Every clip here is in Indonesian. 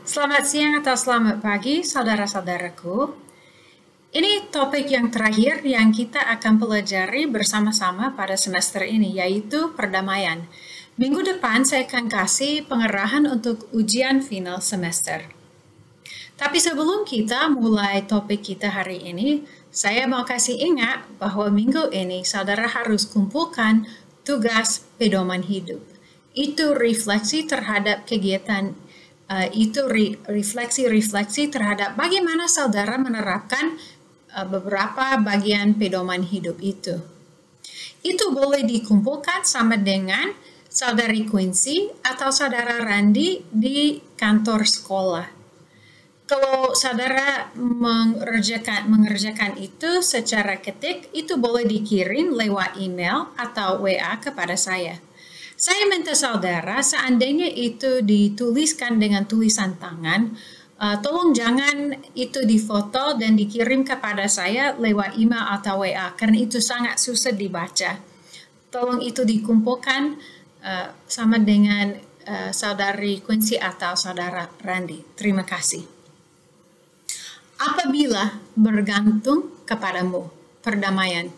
Selamat siang atau selamat pagi, saudara-saudaraku. Ini topik yang terakhir yang kita akan pelajari bersama-sama pada semester ini, yaitu perdamaian. Minggu depan saya akan kasih pengerahan untuk ujian final semester. Tapi sebelum kita mulai topik kita hari ini, saya mau kasih ingat bahwa minggu ini saudara harus kumpulkan tugas pedoman hidup. Itu refleksi terhadap kegiatan refleksi terhadap bagaimana saudara menerapkan beberapa bagian pedoman hidup itu. Itu boleh dikumpulkan sama dengan saudari Quincy atau saudara Randy di kantor sekolah. Kalau saudara mengerjakan itu secara ketik, itu boleh dikirim lewat email atau WA kepada saya. Saya minta saudara, seandainya itu dituliskan dengan tulisan tangan, tolong jangan itu difoto dan dikirim kepada saya lewat email atau WA, karena itu sangat susah dibaca. Tolong itu dikumpulkan sama dengan saudari Quincy atau saudara Randy. Terima kasih. Apabila bergantung kepadamu, perdamaian.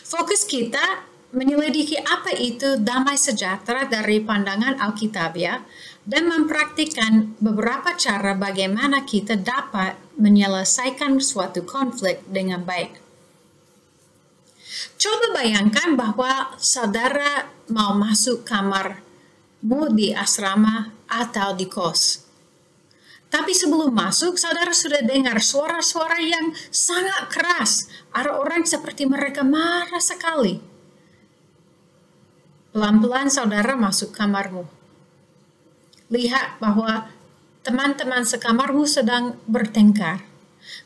Fokus kita menyelidiki apa itu damai sejahtera dari pandangan Alkitabiah dan mempraktikkan beberapa cara bagaimana kita dapat menyelesaikan suatu konflik dengan baik. Coba bayangkan bahwa saudara mau masuk kamarmu di asrama atau di kos. Tapi sebelum masuk, saudara sudah dengar suara-suara yang sangat keras. Ada orang seperti mereka marah sekali. Pelan-pelan saudara masuk kamarmu. Lihat bahwa teman-teman sekamarmu sedang bertengkar.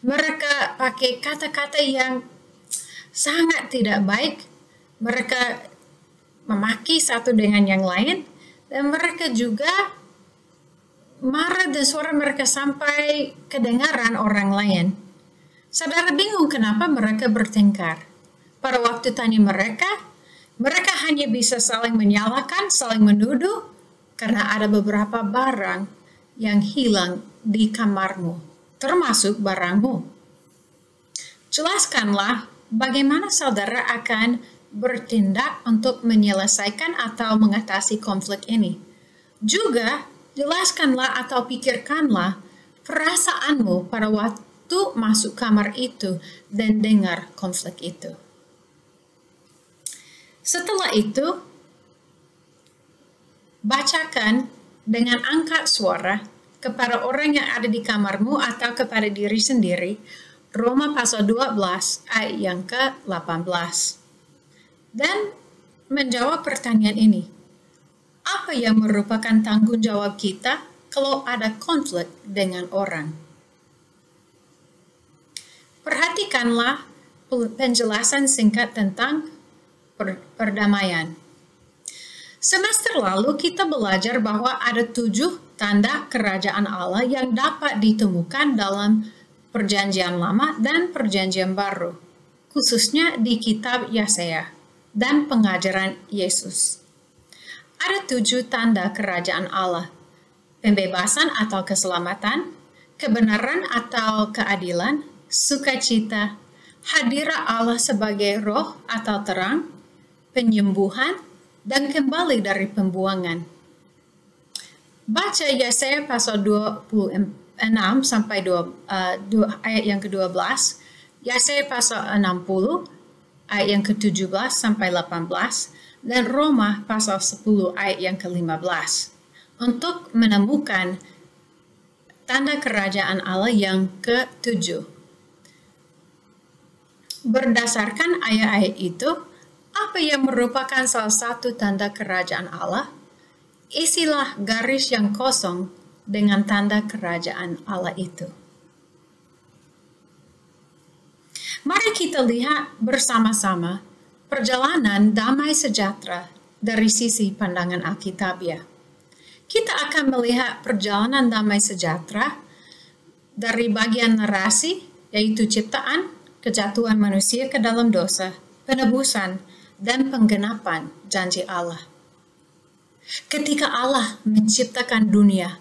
Mereka pakai kata-kata yang sangat tidak baik. Mereka memaki satu dengan yang lain. Dan mereka juga marah dan suara mereka sampai kedengaran orang lain. Saudara bingung kenapa mereka bertengkar. Pada waktu tanya mereka hanya bisa saling menyalahkan, saling menuduh, karena ada beberapa barang yang hilang di kamarmu, termasuk barangmu. Jelaskanlah bagaimana saudara akan bertindak untuk menyelesaikan atau mengatasi konflik ini. Juga, jelaskanlah atau pikirkanlah perasaanmu pada waktu masuk kamar itu dan dengar konflik itu. Setelah itu, bacakan dengan angkat suara kepada orang yang ada di kamarmu atau kepada diri sendiri, Roma pasal 12 ayat yang ke-18. Dan menjawab pertanyaan ini, apa yang merupakan tanggung jawab kita kalau ada konflik dengan orang? Perhatikanlah penjelasan singkat tentang perdamaian. Semester lalu kita belajar bahwa ada 7 tanda kerajaan Allah yang dapat ditemukan dalam Perjanjian Lama dan Perjanjian Baru, khususnya di kitab Yesaya dan pengajaran Yesus. Ada 7 tanda kerajaan Allah: pembebasan atau keselamatan, kebenaran atau keadilan, sukacita, hadirat Allah sebagai roh atau terang, penyembuhan, dan kembali dari pembuangan. Baca Yesaya pasal 26 sampai ayat yang ke-12, Yesaya pasal 60 ayat yang ke-17 sampai 18, dan Roma pasal 10 ayat yang ke-15 untuk menemukan tanda kerajaan Allah yang ke-7. Berdasarkan ayat-ayat itu, apa yang merupakan salah satu tanda kerajaan Allah? Isilah garis yang kosong dengan tanda kerajaan Allah itu. Mari kita lihat bersama-sama perjalanan damai sejahtera dari sisi pandangan Alkitabiah. Kita akan melihat perjalanan damai sejahtera dari bagian narasi, yaitu ciptaan, kejatuhan manusia ke dalam dosa, penebusan, dan penggenapan janji Allah. Ketika Allah menciptakan dunia,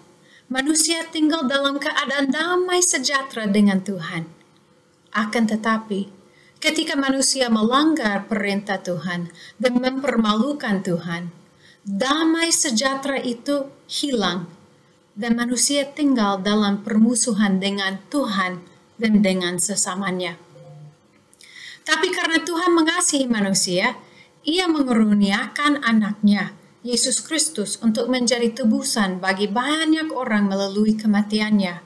Manusia tinggal dalam keadaan damai sejahtera dengan Tuhan. Akan tetapi, ketika manusia melanggar perintah Tuhan dan mempermalukan Tuhan, damai sejahtera itu hilang dan manusia tinggal dalam permusuhan dengan Tuhan dan dengan sesamanya. Tapi karena Tuhan mengasihi manusia, Ia mengeruniakan anaknya, Yesus Kristus, untuk menjadi tebusan bagi banyak orang melalui kematiannya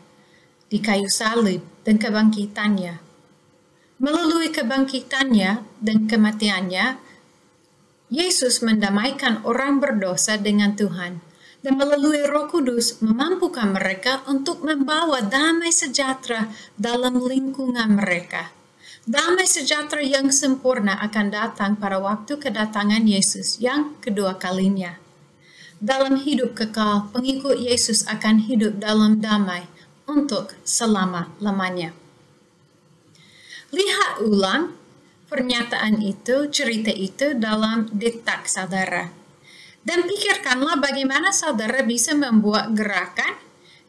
di kayu salib dan kebangkitannya. Melalui kebangkitannya dan kematiannya, Yesus mendamaikan orang berdosa dengan Tuhan, dan melalui Roh Kudus memampukan mereka untuk membawa damai sejahtera dalam lingkungan mereka. Damai sejahtera yang sempurna akan datang pada waktu kedatangan Yesus yang kedua kalinya. Dalam hidup kekal, pengikut Yesus akan hidup dalam damai untuk selama-lamanya. Lihat ulang pernyataan itu, cerita itu dalam detak saudara. Dan pikirkanlah bagaimana saudara bisa membuat gerakan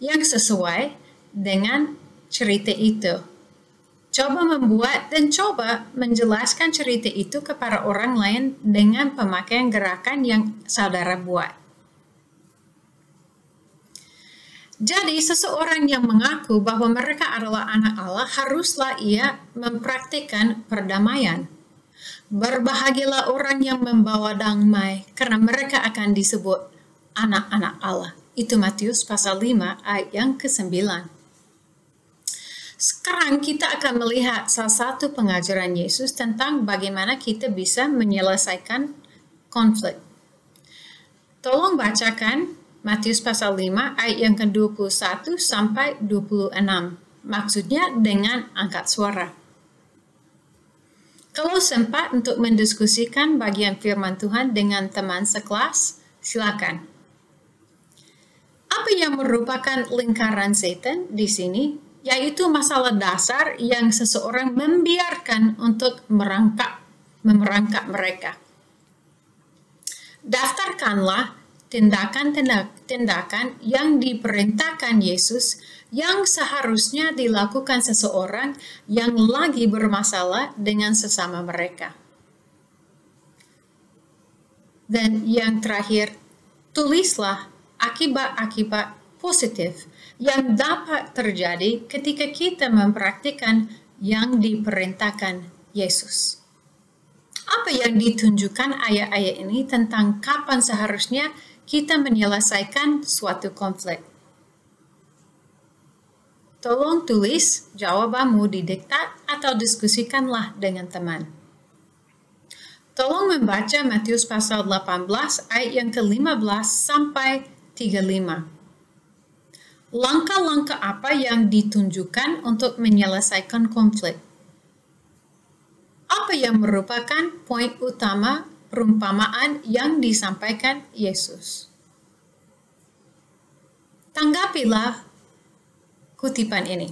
yang sesuai dengan cerita itu. Coba membuat dan coba menjelaskan cerita itu kepada orang lain dengan pemakaian gerakan yang saudara buat. Jadi, seseorang yang mengaku bahwa mereka adalah anak Allah, haruslah ia mempraktikkan perdamaian. Berbahagialah orang yang membawa damai, karena mereka akan disebut anak-anak Allah. Itu Matius pasal 5 ayat yang ke-9. Sekarang kita akan melihat salah satu pengajaran Yesus tentang bagaimana kita bisa menyelesaikan konflik. Tolong bacakan Matius pasal 5 ayat yang ke-21 sampai 26. Maksudnya dengan angkat suara. Kalau sempat untuk mendiskusikan bagian firman Tuhan dengan teman sekelas, silakan. Apa yang merupakan lingkaran setan di sini? Yaitu masalah dasar yang seseorang membiarkan untuk memerangkap mereka. Daftarkanlah tindakan-tindakan yang diperintahkan Yesus yang seharusnya dilakukan seseorang yang lagi bermasalah dengan sesama mereka. Dan yang terakhir, tulislah akibat-akibat positif yang dapat terjadi ketika kita mempraktikkan yang diperintahkan Yesus. Apa yang ditunjukkan ayat-ayat ini tentang kapan seharusnya kita menyelesaikan suatu konflik? Tolong tulis jawabanmu di diktat atau diskusikanlah dengan teman. Tolong membaca Matius pasal 18 ayat yang ke-15 sampai 35. Langkah-langkah apa yang ditunjukkan untuk menyelesaikan konflik? Apa yang merupakan poin utama perumpamaan yang disampaikan Yesus? Tanggapilah kutipan ini.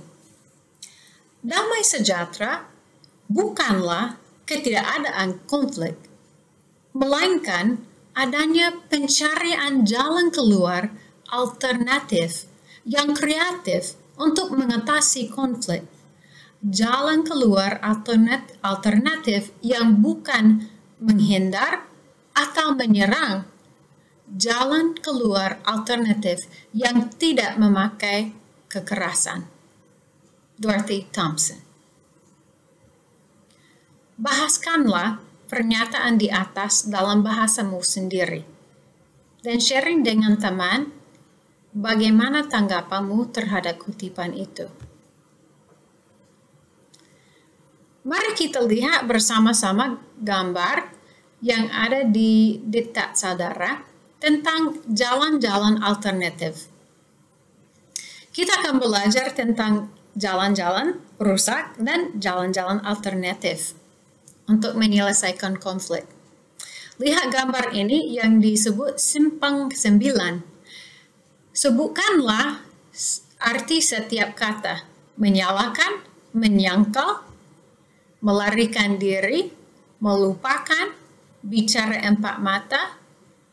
Damai sejahtera bukanlah ketidakadaan konflik, melainkan adanya pencarian jalan keluar alternatif yang kreatif untuk mengatasi konflik. Jalan keluar alternatif yang bukan menghindar atau menyerang. Jalan keluar alternatif yang tidak memakai kekerasan. Dorothy Thompson. Bahaskanlah pernyataan di atas dalam bahasamu sendiri. Dan sharing dengan teman bagaimana tanggapanmu terhadap kutipan itu. Mari kita lihat bersama-sama gambar yang ada di diktat saudara tentang jalan-jalan alternatif. Kita akan belajar tentang jalan-jalan rusak dan jalan-jalan alternatif untuk menyelesaikan konflik. Lihat gambar ini yang disebut simpang 9. Sebutkanlah arti setiap kata. Menyalahkan, menyangkal, melarikan diri, melupakan, bicara empat mata,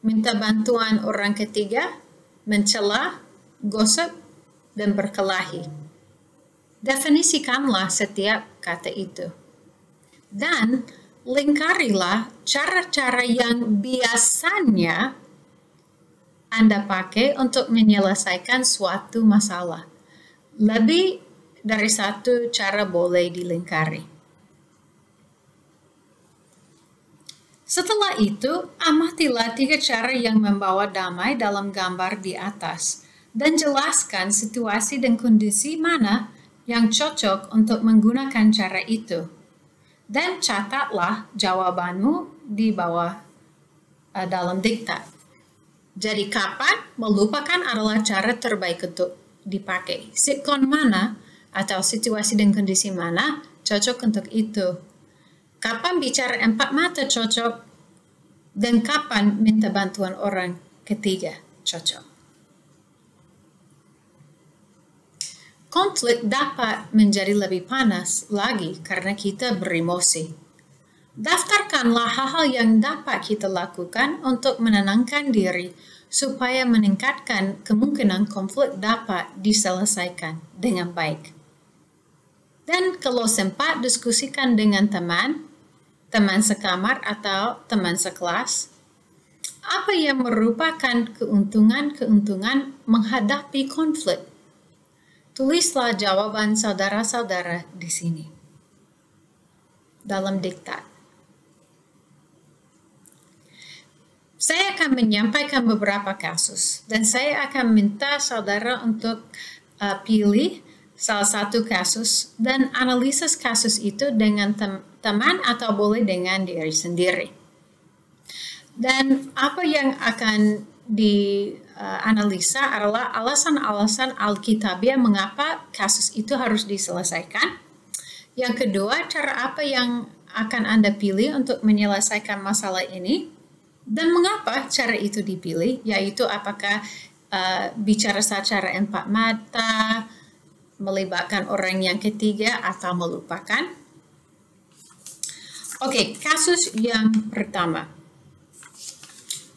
minta bantuan orang ketiga, mencela, gosip, dan berkelahi. Definisikanlah setiap kata itu. Dan lingkarilah cara-cara yang biasanya Anda pakai untuk menyelesaikan suatu masalah. Lebih dari satu cara boleh dilingkari. Setelah itu, amatilah 3 cara yang membawa damai dalam gambar di atas dan jelaskan situasi dan kondisi mana yang cocok untuk menggunakan cara itu. Dan catatlah jawabanmu di bawah dalam diktat. Jadi kapan melupakan adalah cara terbaik untuk dipakai. Sitkon mana atau situasi dan kondisi mana cocok untuk itu. Kapan bicara 4 mata cocok dan kapan minta bantuan orang ketiga cocok. Konflik dapat menjadi lebih panas lagi karena kita beremosi. Daftarkanlah hal-hal yang dapat kita lakukan untuk menenangkan diri supaya meningkatkan kemungkinan konflik dapat diselesaikan dengan baik. Dan kalau sempat, diskusikan dengan teman sekamar atau teman sekelas, apa yang merupakan keuntungan-keuntungan menghadapi konflik. Tulislah jawaban saudara-saudara di sini dalam diktat. Saya akan menyampaikan beberapa kasus dan saya akan minta saudara untuk pilih salah satu kasus dan analisis kasus itu dengan teman atau boleh dengan diri sendiri. Dan apa yang akan dianalisa adalah alasan-alasan Alkitabiah mengapa kasus itu harus diselesaikan. Yang kedua, cara apa yang akan Anda pilih untuk menyelesaikan masalah ini dan mengapa cara itu dipilih, yaitu apakah bicara secara 4 mata, melibatkan orang yang ketiga atau melupakan. Oke, kasus yang pertama.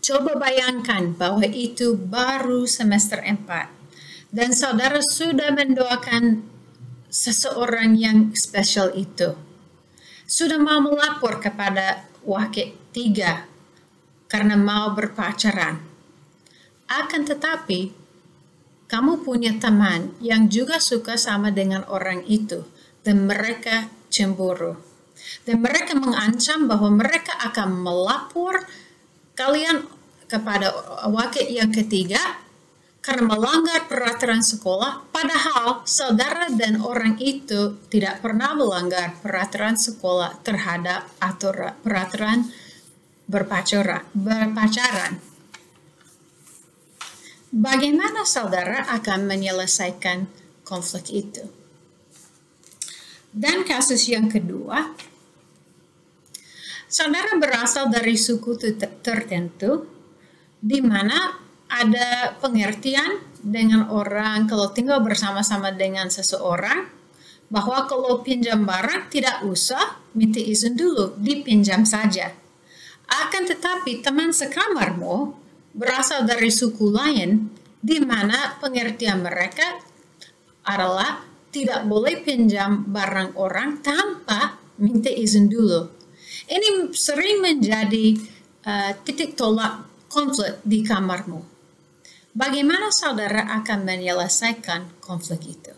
Coba bayangkan bahwa itu baru semester 4 dan saudara sudah mendoakan seseorang yang spesial itu. Sudah mau melapor kepada wakil 3 karena mau berpacaran. Akan tetapi, kamu punya teman yang juga suka sama dengan orang itu dan mereka cemburu. Dan mereka mengancam bahwa mereka akan melapor kalian kepada wakil yang ketiga karena melanggar peraturan sekolah, padahal saudara dan orang itu tidak pernah melanggar peraturan sekolah terhadap peraturan berpacaran. Bagaimana saudara akan menyelesaikan konflik itu? Dan kasus yang kedua, saudara berasal dari suku tertentu di mana ada pengertian dengan orang kalau tinggal bersama-sama dengan seseorang bahwa kalau pinjam barang tidak usah minta izin dulu, dipinjam saja. Akan tetapi teman sekamarmu berasal dari suku lain di mana pengertian mereka adalah tidak boleh pinjam barang orang tanpa minta izin dulu. Ini sering menjadi titik tolak konflik di kamarmu. Bagaimana saudara akan menyelesaikan konflik itu?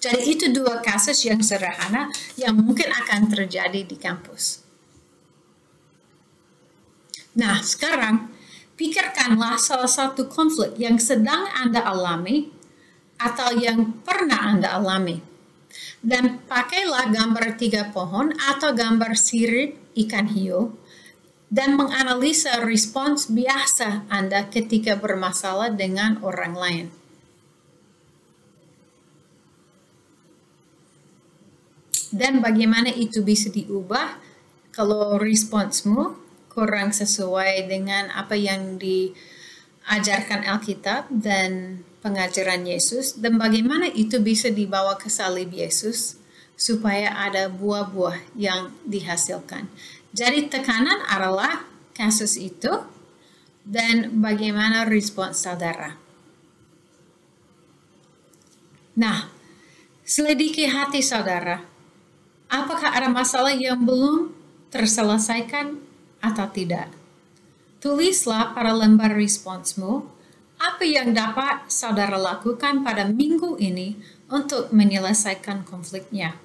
Jadi itu 2 kasus yang sederhana yang mungkin akan terjadi di kampus. Nah, sekarang pikirkanlah salah satu konflik yang sedang Anda alami atau yang pernah Anda alami. Dan pakailah gambar 3 pohon atau gambar sirip ikan hiu dan menganalisa respons biasa Anda ketika bermasalah dengan orang lain. Dan bagaimana itu bisa diubah kalau responsmu kurang sesuai dengan apa yang diajarkan Alkitab dan pengajaran Yesus, dan bagaimana itu bisa dibawa ke salib Yesus supaya ada buah-buah yang dihasilkan. Jadi tekanan adalah kasus itu dan bagaimana respons saudara. Nah, selidiki hati saudara. Apakah ada masalah yang belum terselesaikan atau tidak? Tulislah pada lembar responsmu apa yang dapat saudara lakukan pada minggu ini untuk menyelesaikan konfliknya.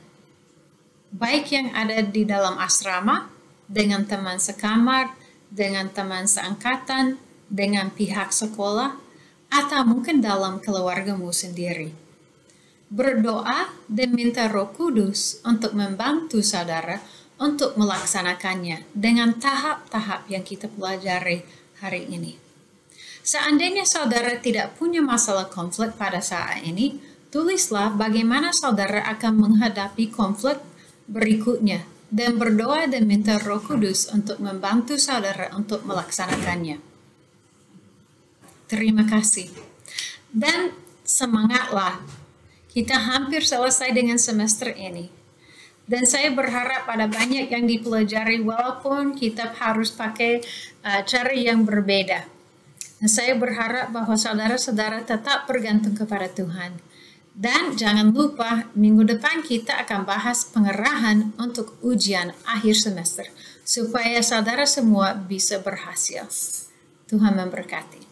Baik yang ada di dalam asrama, dengan teman sekamar, dengan teman seangkatan, dengan pihak sekolah, atau mungkin dalam keluargamu sendiri. Berdoa dan minta Roh Kudus untuk membantu saudara untuk melaksanakannya dengan tahap-tahap yang kita pelajari hari ini. Seandainya saudara tidak punya masalah konflik pada saat ini, tulislah bagaimana saudara akan menghadapi konflik berikutnya dan berdoa dan minta Roh Kudus untuk membantu saudara untuk melaksanakannya. Terima kasih. Dan semangatlah. Kita hampir selesai dengan semester ini. Dan saya berharap ada banyak yang dipelajari walaupun kita harus pakai cara yang berbeda. Dan saya berharap bahwa saudara-saudara tetap bergantung kepada Tuhan. Dan jangan lupa, minggu depan kita akan bahas pengerahan untuk ujian akhir semester, supaya saudara semua bisa berhasil. Tuhan memberkati.